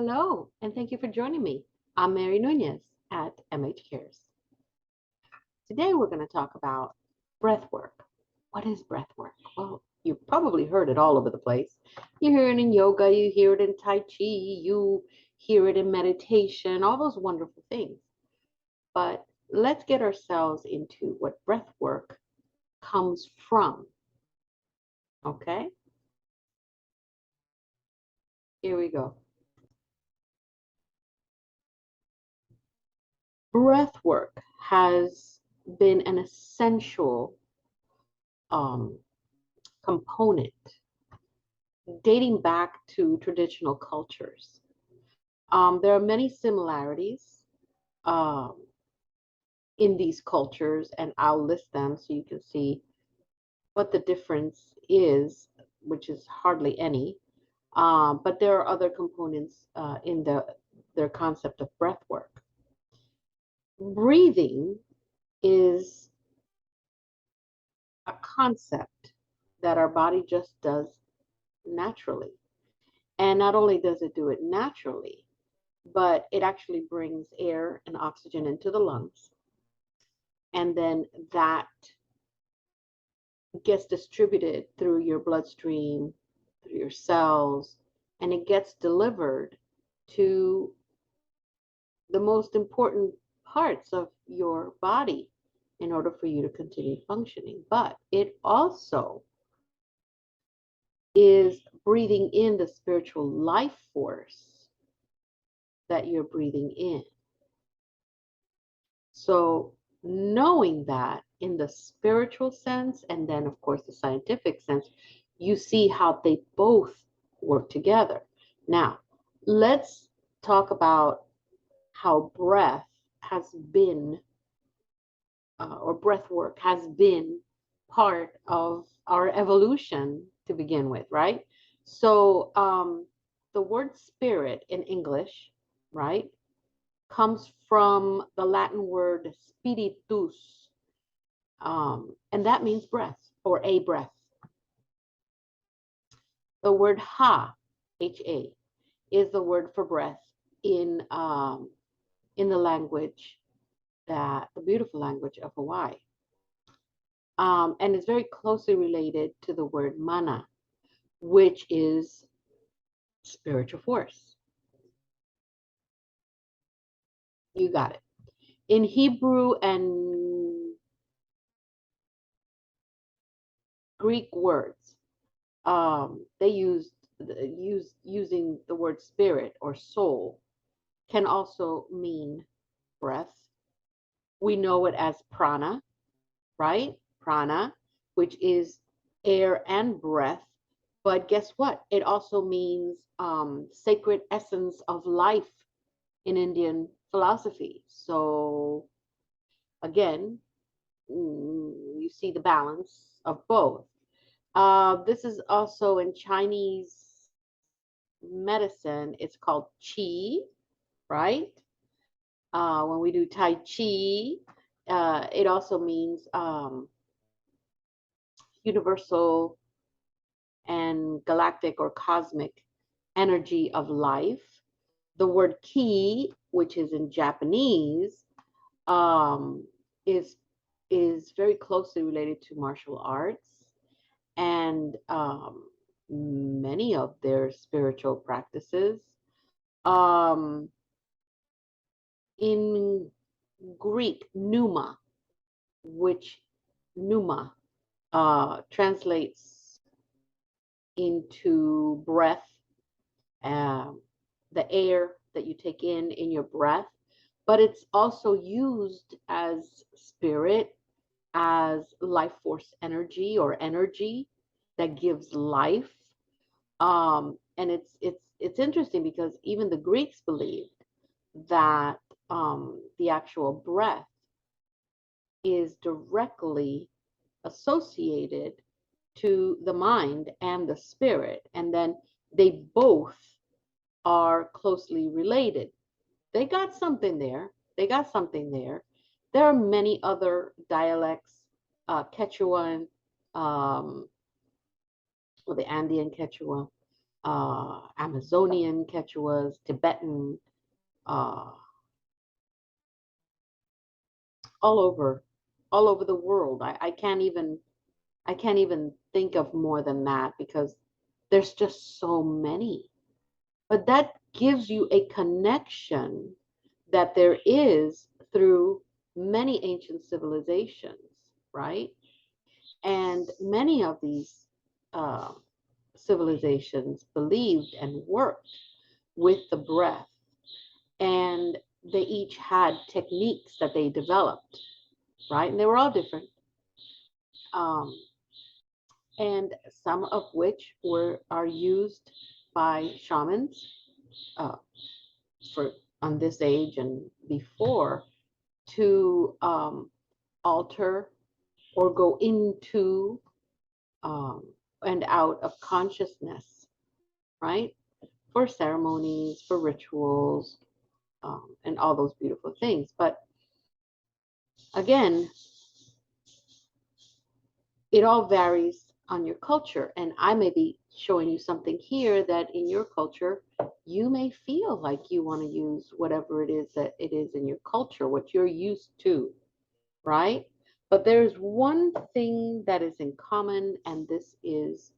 Hello, and thank you for joining me. I'm Mary Nunez at MH Cares. Today we're going to talk about breath work. What is breath work? Well, you've probably heard it all over the place. You hear it in yoga, you hear it in Tai Chi, you hear it in meditation, all those wonderful things. But let's get ourselves into what breath work comes from. Okay? Here we go. Breath work has been an essential um, component dating back to traditional cultures. There are many similarities um, in these cultures, and I'll list them so you can see what the difference is, which is hardly any. But there are other components in their concept of breath work. Breathing is a concept that our body just does naturally. And not only does it do it naturally, but it actually brings air and oxygen into the lungs. And then that gets distributed through your bloodstream, through your cells, and it gets delivered to the most important parts of your body in order for you to continue functioning. But it also is breathing in the spiritual life force that you're breathing in. So knowing that in the spiritual sense, and then of course the scientific sense, you see how they both work together. Now, let's talk about how breath has been, or breath work has been part of our evolution to begin with, right? So the word spirit in English, right, comes from the Latin word spiritus, and that means breath or a breath. The word ha, is the word for breath in the language the beautiful language of Hawaii, and it's very closely related to the word mana, which is spiritual force. You got it. In Hebrew and Greek words, they using the word spirit or soul can also mean breath. We know it as prana, right? Prana, which is air and breath. But guess what? It also means sacred essence of life in Indian philosophy. So again, you see the balance of both. This is also in Chinese medicine. It's called qi, right? When we do Tai Chi, it also means universal and galactic or cosmic energy of life. The word ki, which is in Japanese, um, is very closely related to martial arts and many of their spiritual practices. Um, in Greek, which pneuma translates into breath, um, the air that you take in your breath, but it's also used as spirit, as life force energy or energy that gives life. And it's interesting because even the Greeks believed that the actual breath is directly associated to the mind and the spirit, and then they both are closely related. They got something there. They got something there. There are many other dialects, Quechuan, or the Andean Quechua, Amazonian Quechuas, Tibetan, uh, all over, all over the world. I can't even think of more than that because there's just so many. But that gives you a connection that there is through many ancient civilizations, right? And many of these uh, civilizations believed and worked with the breath, and they each had techniques that they developed, right? And they were all different, um, and some of which were are used by shamans uh, for on this age and before to alter or go into um, and out of consciousness, right? For ceremonies, for rituals, and all those beautiful things. But again, it all varies on your culture. And I may be showing you something here that in your culture, you may feel like you want to use whatever it is that it is in your culture, what you're used to, right? But there's one thing that is in common, and this is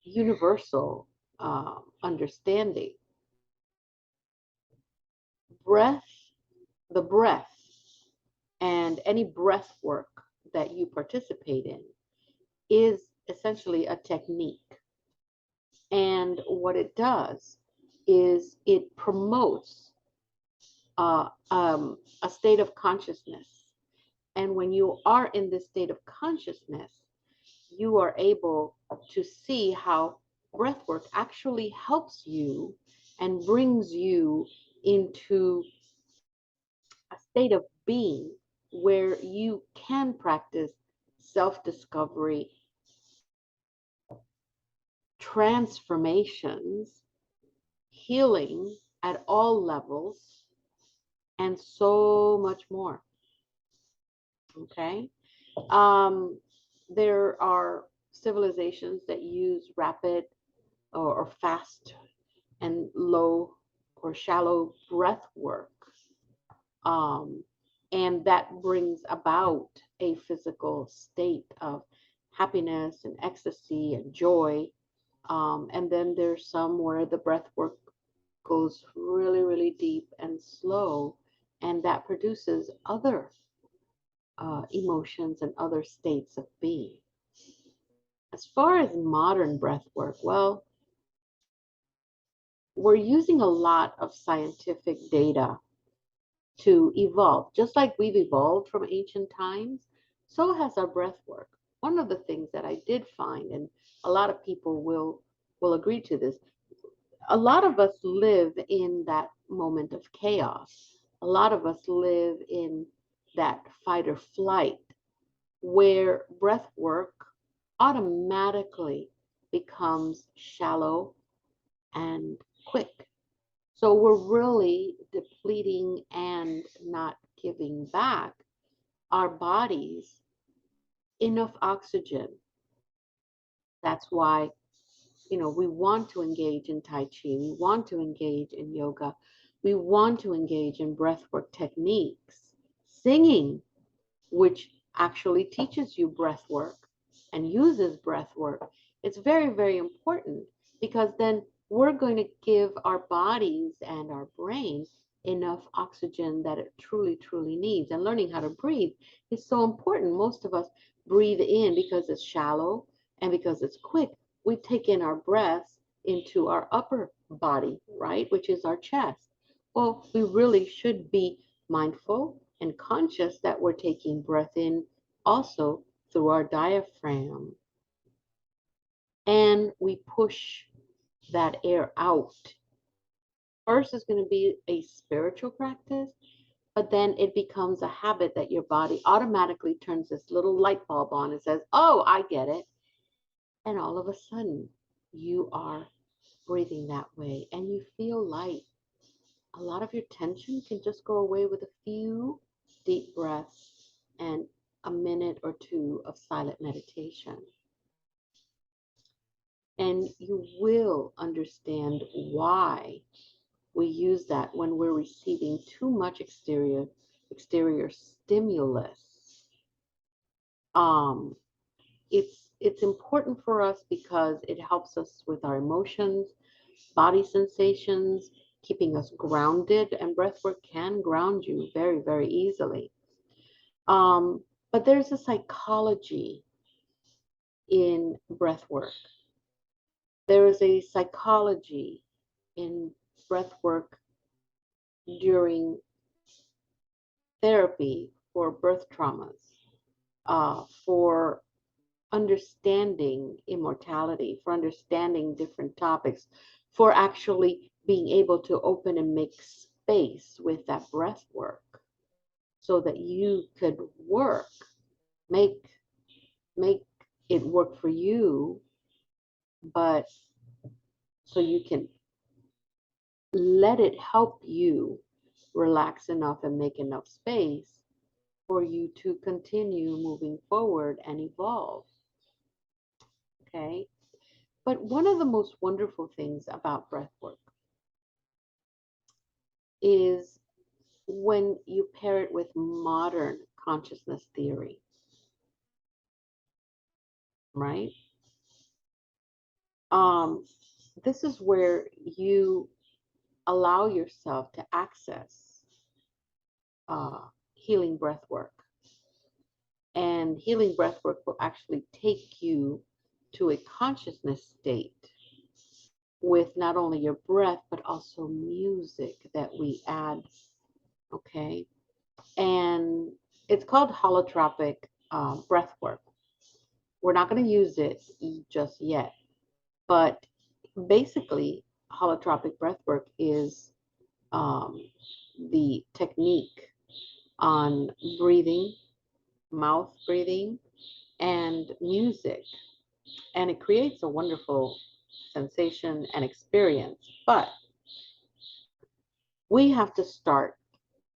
universal understanding. Breath, the breath, and any breath work that you participate in is essentially a technique. And what it does is it promotes a state of consciousness. And when you are in this state of consciousness, you are able to see how breath work actually helps you and brings you into a state of being where you can practice self discovery, transformations, healing at all levels, and so much more. Okay. Um, there are civilizations that use rapid or fast and low or shallow breath work. Um, and that brings about a physical state of happiness and ecstasy and joy. And then there's some where the breath work goes really, really deep and slow, and that produces other emotions and other states of being. As far as modern breath work, well, we're using a lot of scientific data to evolve. Just like we've evolved from ancient times, so has our breath work. One of the things that I did find, and a lot of people will agree to this, a lot of us live in that moment of chaos. A lot of us live in that fight or flight where breath work automatically becomes shallow and quick. So we're really depleting and not giving back our bodies enough oxygen. That's why, we want to engage in Tai Chi, we want to engage in yoga, we want to engage in breathwork techniques, singing, which actually teaches you breath work and uses breath work. It's very, very important because then we're going to give our bodies and our brain enough oxygen that it truly, truly needs. And learning how to breathe is so important. Most of us breathe in because it's shallow and because it's quick. We take in our breaths into our upper body, right, which is our chest. Well, we really should be mindful and conscious that we're taking breath in also through our diaphragm. And we push that air out. First is going to be a spiritual practice, but then it becomes a habit that your body automatically turns this little light bulb on and says, oh, I get it. And all of a sudden, you are breathing that way and you feel light. A lot of your tension can just go away with a few deep breaths and a minute or two of silent meditation. And you will understand why we use that when we're receiving too much exterior stimulus. Um, it's important for us because it helps us with our emotions, body sensations, keeping us grounded, and breath work can ground you very, very easily. Um, but there's a psychology in breath work. There is a psychology in breath work during therapy for birth traumas, for understanding immortality, for understanding different topics, for actually being able to open and make space with that breath work so that you could work, make make it work for you, but so you can let it help you relax enough and make enough space for you to continue moving forward and evolve. Okay. But one of the most wonderful things about breath work is when you pair it with modern consciousness theory, right? Um, this is where you allow yourself to access healing breath work. And healing breath work will actually take you to a consciousness state with not only your breath, but also music that we add. Okay. And it's called holotropic breath work. We're not going to use it just yet, but basically, holotropic breath work is um, the technique on breathing, mouth breathing, and music. And it creates a wonderful sensation and experience. But we have to start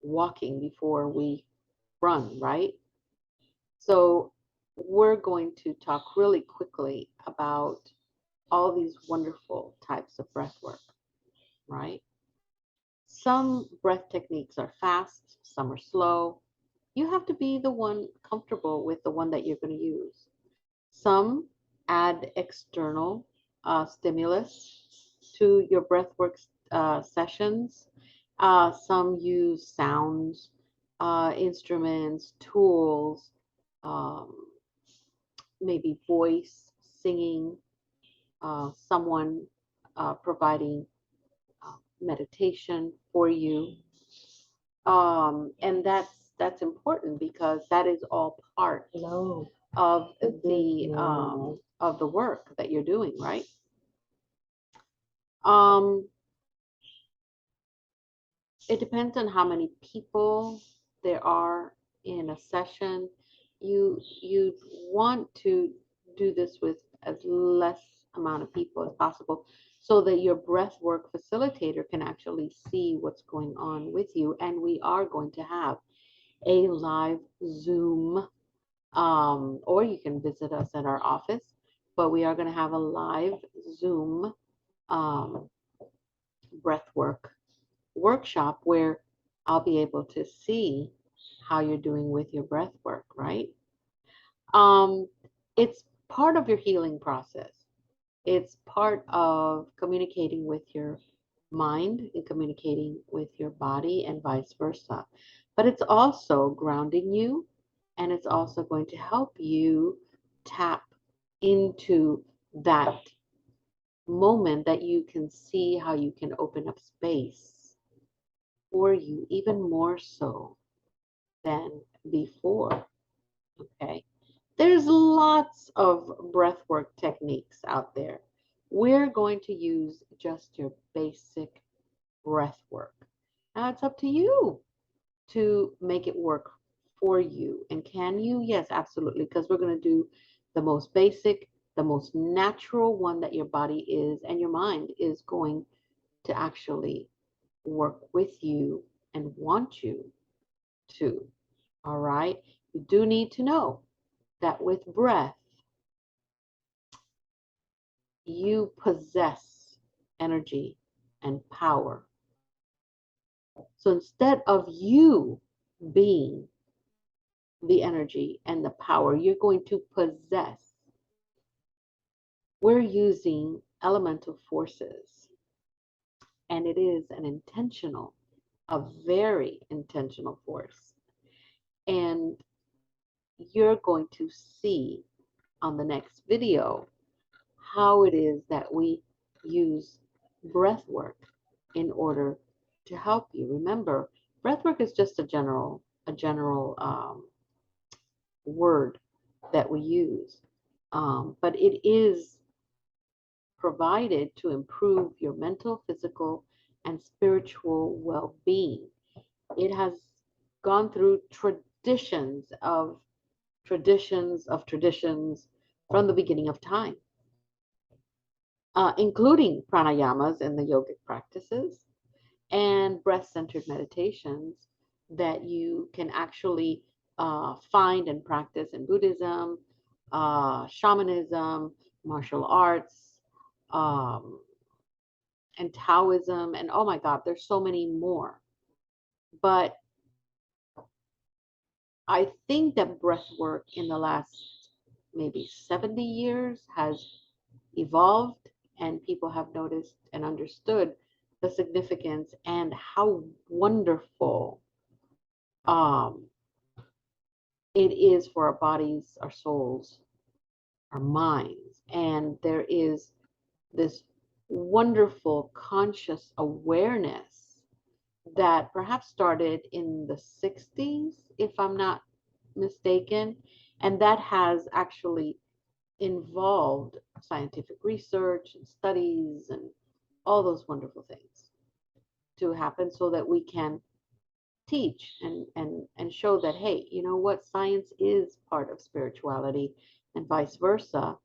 walking before we run, right? So we're going to talk really quickly about all these wonderful types of breath work, right? Some breath techniques are fast, some are slow. You have to be the one comfortable with the one that you're going to use. Some add external stimulus to your breathwork sessions. Some use sounds, instruments, tools, um, maybe voice, singing, someone providing meditation for you. And that's important because that is all part of the work that you're doing, right? Um, it depends on how many people there are in a session. You want to do this with as less amount of people as possible so that your breath work facilitator can actually see what's going on with you. And we are going to have a live Zoom, or you can visit us at our office, but we are going to have a live Zoom um, breathwork workshop where I'll be able to see how you're doing with your breath work, right? Um, it's part of your healing process. It's part of communicating with your mind and communicating with your body and vice versa. But it's also grounding you, and it's also going to help you tap into that moment that you can see how you can open up space for you even more so than before. Okay. There's lots of breathwork techniques out there. We're going to use just your basic breath work. Now it's up to you to make it work for you. And can you? Yes, absolutely. Because we're going to do the most basic, the most natural one that your body is and your mind is going to actually work with you and want you to. All right. You do need to know that with breath, you possess energy and power. So instead of you being the energy and the power, you're going to possess. We're using elemental forces, and it is an intentional, a very intentional force. And you're going to see on the next video how it is that we use breath work in order to help you. Remember, breath work is just a general word that we use, but it is provided to improve your mental, physical, and spiritual well-being. It has gone through traditions from the beginning of time, including pranayamas and the yogic practices and breath-centered meditations that you can actually find and practice in Buddhism, shamanism, martial arts, um, and Taoism, and oh my God, there's so many more. But I think that breath work in the last maybe 70 years has evolved, and people have noticed and understood the significance and how wonderful um, it is for our bodies, our souls, our minds. And there is this wonderful conscious awareness that perhaps started in the 60s, if I'm not mistaken, and that has actually involved scientific research and studies and all those wonderful things to happen so that we can teach and show that, hey, you know what, science is part of spirituality and vice versa,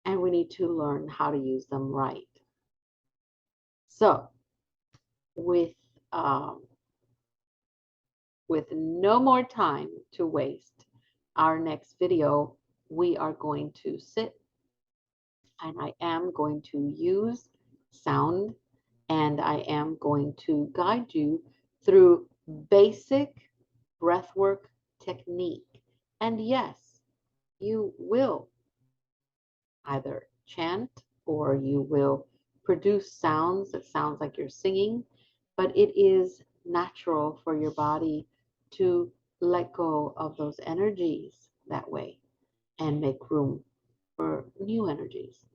and we need to learn how to use them right. So with um, with no more time to waste, our next video, we are going to sit and I am going to use sound and I am going to guide you through basic breathwork technique. And yes, you will either chant or you will produce sounds that sounds like you're singing, but it is natural for your body to let go of those energies that way and make room for new energies.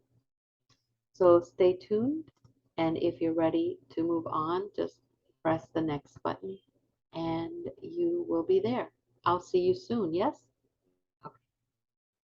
So stay tuned, and if you're ready to move on, just press the next button and you will be there. I'll see you soon, yes?